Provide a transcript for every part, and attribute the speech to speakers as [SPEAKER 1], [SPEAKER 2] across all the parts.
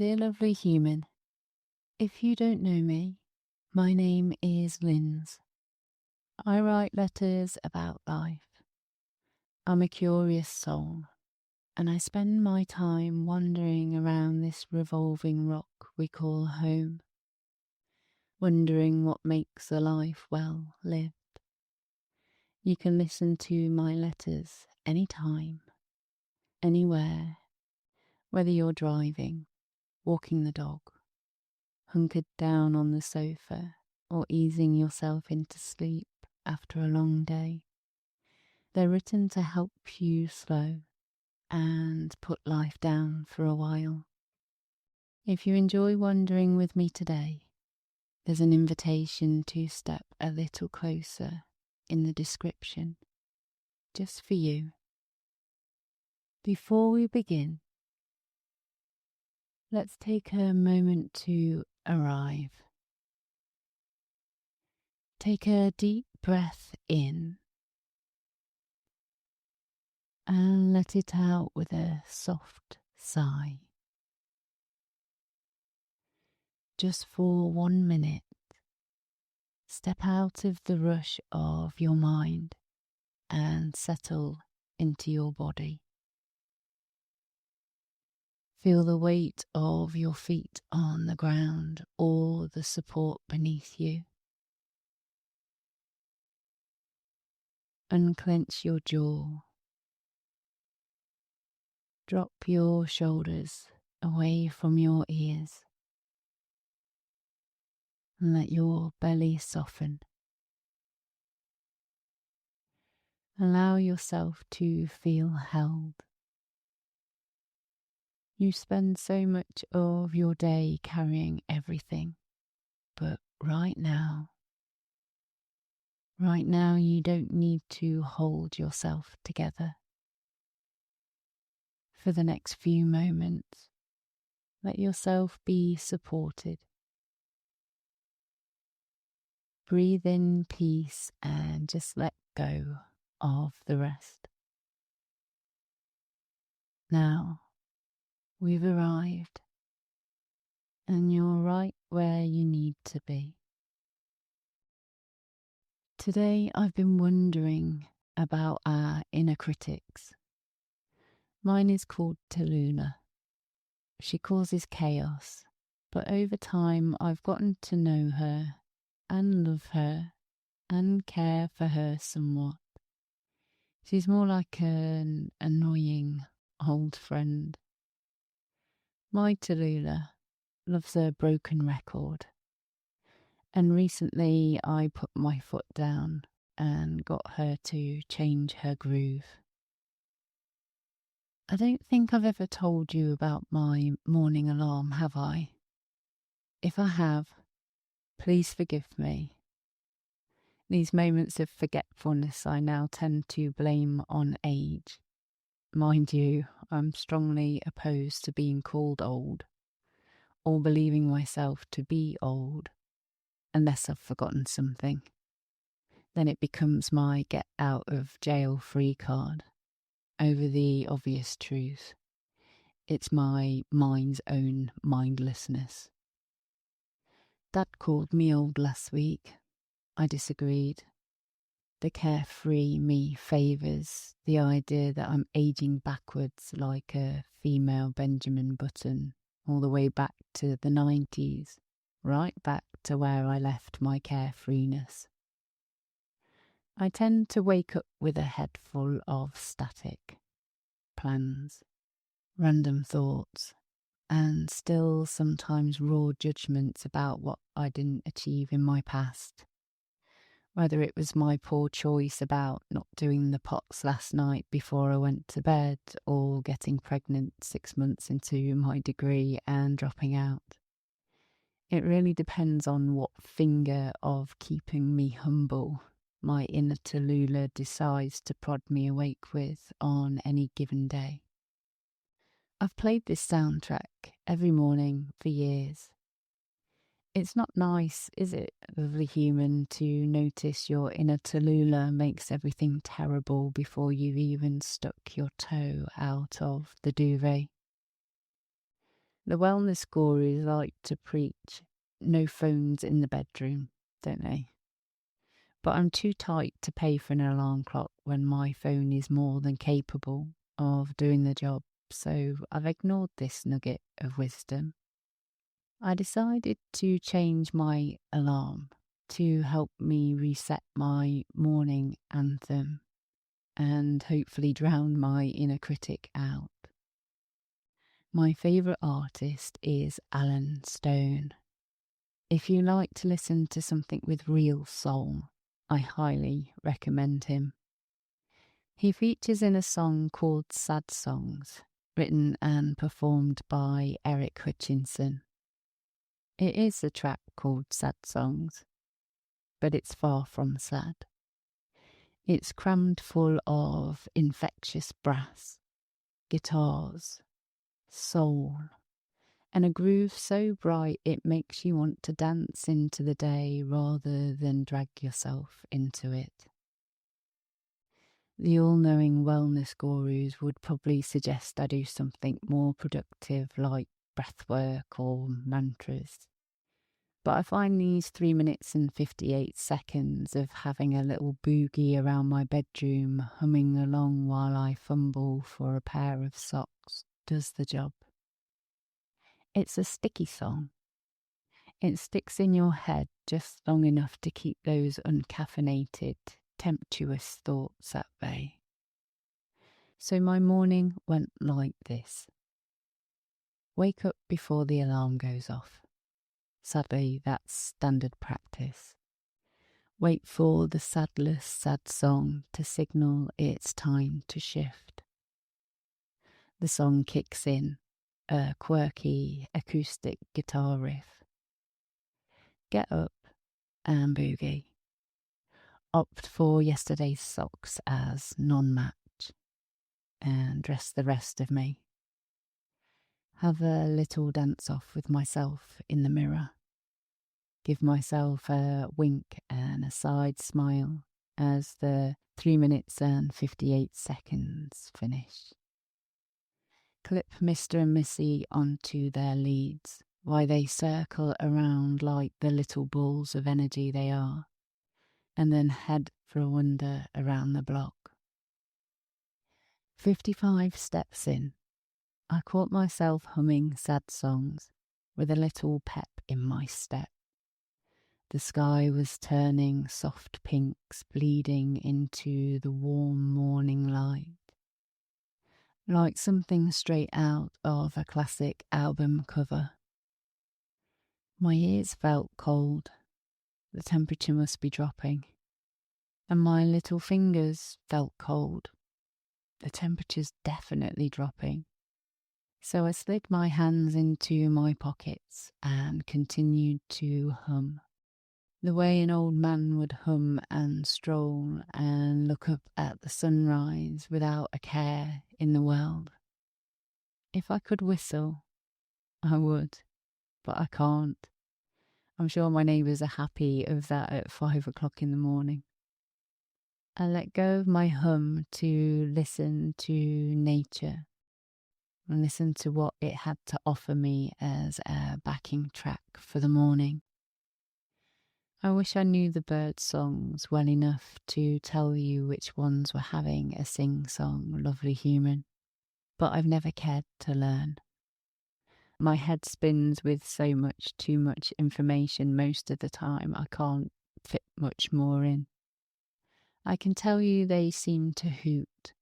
[SPEAKER 1] Dear lovely human, if you don't know me, my name is Lynz. I write letters about life. I'm a curious soul, and I spend my time wandering around this revolving rock we call home, wondering what makes a life well lived. You can listen to my letters anytime, anywhere, whether you're driving, walking the dog, hunkered down on the sofa, or easing yourself into sleep after a long day. They're written to help you slow and put life down for a while. If you enjoy wandering with me today, there's an invitation to step a little closer in the description, just for you. Before we begin, let's take a moment to arrive. Take a deep breath in and let it out with a soft sigh. Just for 1 minute, step out of the rush of your mind and settle into your body. Feel the weight of your feet on the ground or the support beneath you. Unclench your jaw. Drop your shoulders away from your ears and let your belly soften. Allow yourself to feel held. You spend so much of your day carrying everything, but right now you don't need to hold yourself together. For the next few moments, let yourself be supported. Breathe in peace and just let go of the rest. Now, we've arrived, and you're right where you need to be. Today I've been wondering about our inner critics. Mine is called Tallulah. She causes chaos, but over time I've gotten to know her and love her and care for her somewhat. She's more like an annoying old friend. My Tallulah loves a broken record, and recently I put my foot down and got her to change her groove. I don't think I've ever told you about my morning alarm, have I? If I have, please forgive me. These moments of forgetfulness I now tend to blame on age. Mind you, I'm strongly opposed to being called old, or believing myself to be old, unless I've forgotten something. Then it becomes my get out of jail free card over the obvious truth. It's my mind's own mindlessness. Dad called me old last week. I disagreed. The carefree me favours the idea that I'm aging backwards like a female Benjamin Button, all the way back to the 90s, right back to where I left my carefreeness. I tend to wake up with a head full of static, plans, random thoughts, and still sometimes raw judgments about what I didn't achieve in my past. Whether it was my poor choice about not doing the pots last night before I went to bed, or getting pregnant 6 months into my degree and dropping out. It really depends on what finger of keeping me humble my inner Tallulah decides to prod me awake with on any given day. I've played this soundtrack every morning for years. It's not nice, is it, lovely human, to notice your inner Tallulah makes everything terrible before you've even stuck your toe out of the duvet? The wellness gurus like to preach no phones in the bedroom, don't they? But I'm too tight to pay for an alarm clock when my phone is more than capable of doing the job, so I've ignored this nugget of wisdom. I decided to change my alarm to help me reset my morning anthem and hopefully drown my inner critic out. My favourite artist is Alan Stone. If you like to listen to something with real soul, I highly recommend him. He features in a song called Sad Songs, written and performed by Eric Hutchinson. It is a track called Sad Songs, but it's far from sad. It's crammed full of infectious brass, guitars, soul, and a groove so bright it makes you want to dance into the day rather than drag yourself into it. The all-knowing wellness gurus would probably suggest I do something more productive like breathwork or mantras. But I find these 3 minutes and 58 seconds of having a little boogie around my bedroom, humming along while I fumble for a pair of socks, does the job. It's a sticky song. It sticks in your head just long enough to keep those uncaffeinated, tempestuous thoughts at bay. So my morning went like this. Wake up before the alarm goes off. Sadly, that's standard practice. Wait for the sadless sad song to signal it's time to shift. The song kicks in, a quirky acoustic guitar riff. Get up and boogie. Opt for yesterday's socks as non-match and dress the rest of me. Have a little dance off with myself in the mirror. Give myself a wink and a side smile as the 3 minutes and 58 seconds finish. Clip Mr. and Missy onto their leads while they circle around like the little balls of energy they are, and then head for a wander around the block. 55 steps in, I caught myself humming sad songs with a little pep in my step. The sky was turning soft pinks, bleeding into the warm morning light, like something straight out of a classic album cover. My ears felt cold. The temperature must be dropping. And my little fingers felt cold. The temperature's definitely dropping. So I slid my hands into my pockets and continued to hum. The way an old man would hum and stroll and look up at the sunrise without a care in the world. If I could whistle, I would, but I can't. I'm sure my neighbours are happy of that at 5 o'clock in the morning. I let go of my hum to listen to nature and listen to what it had to offer me as a backing track for the morning. I wish I knew the bird songs well enough to tell you which ones were having a sing-song, lovely human, but I've never cared to learn. My head spins with so much too much information most of the time I can't fit much more in. I can tell you they seem to hoot,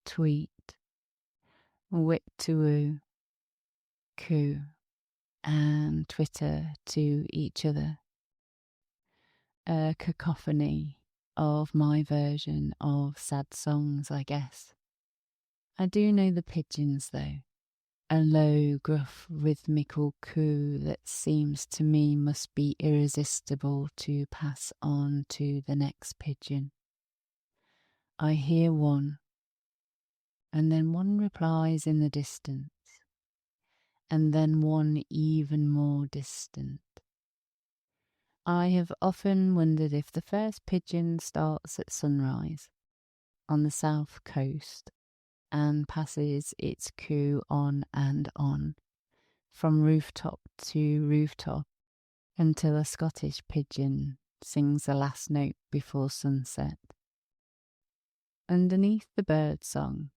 [SPEAKER 1] tweet, whip to woo, coo, and twitter to each other. A cacophony of my version of sad songs, I guess. I do know the pigeons, though. A low, gruff, rhythmical coo that seems to me must be irresistible to pass on to the next pigeon. I hear one, and then one replies in the distance, and then one even more distant. I have often wondered if the first pigeon starts at sunrise on the south coast and passes its coo on and on, from rooftop to rooftop, until a Scottish pigeon sings the last note before sunset. Underneath the bird song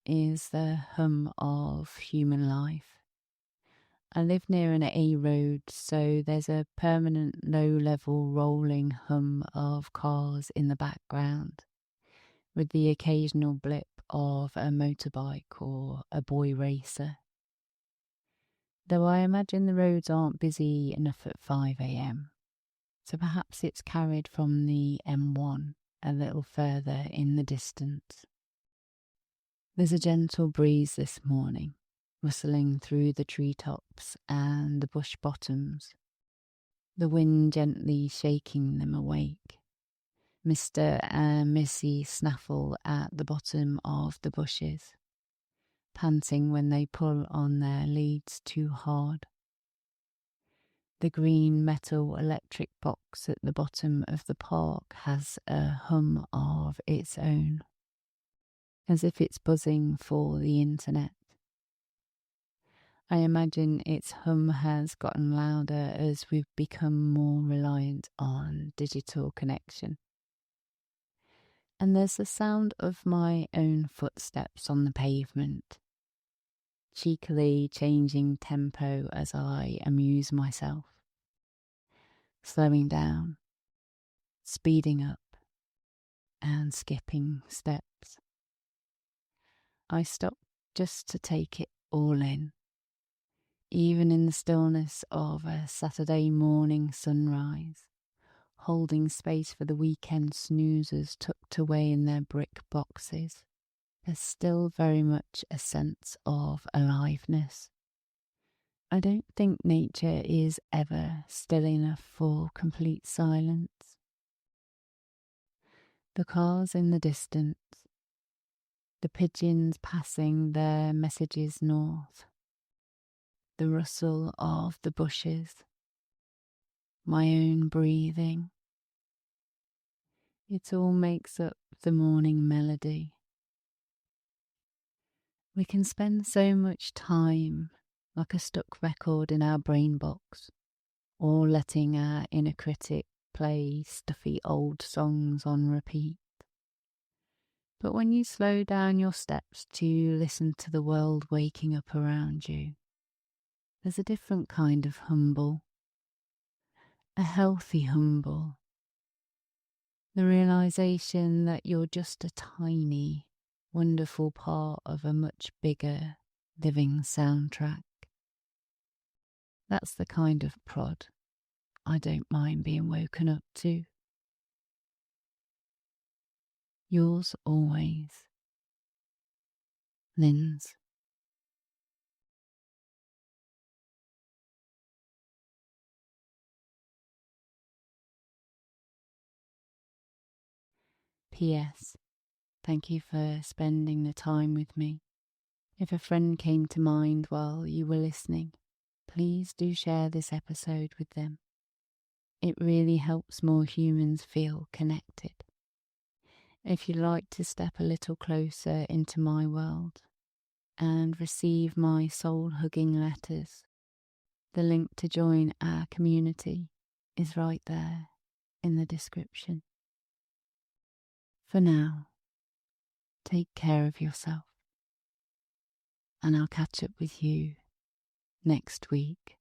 [SPEAKER 1] is the hum of human life. I live near an A road, so there's a permanent low-level rolling hum of cars in the background, with the occasional blip of a motorbike or a boy racer. Though I imagine the roads aren't busy enough at 5 a.m, so perhaps it's carried from the M1 a little further in the distance. There's a gentle breeze this morning, rustling through the treetops and the bush bottoms, the wind gently shaking them awake. Mr. and Missy snaffle at the bottom of the bushes, panting when they pull on their leads too hard. The green metal electric box at the bottom of the park has a hum of its own, as if it's buzzing for the internet. I imagine its hum has gotten louder as we've become more reliant on digital connection. And there's the sound of my own footsteps on the pavement, cheekily changing tempo as I amuse myself, slowing down, speeding up, and skipping steps. I stop just to take it all in, even in the stillness of a Saturday morning sunrise, holding space for the weekend snoozers tucked away in their brick boxes. There's still very much a sense of aliveness. I don't think nature is ever still enough for complete silence. The cars in the distance, the pigeons passing their messages north, the rustle of the bushes, my own breathing. It all makes up the morning melody. We can spend so much time like a stuck record in our brain box, or letting our inner critic play stuffy old songs on repeat. But when you slow down your steps to listen to the world waking up around you, there's a different kind of humble, a healthy humble. The realization that you're just a tiny, wonderful part of a much bigger, living soundtrack. That's the kind of prod I don't mind being woken up to. Yours always, Lynz. P.S. Thank you for spending the time with me. If a friend came to mind while you were listening, please do share this episode with them. It really helps more humans feel connected. If you'd like to step a little closer into my world and receive my soul-hugging letters, the link to join our community is right there in the description. For now, take care of yourself, and I'll catch up with you next week.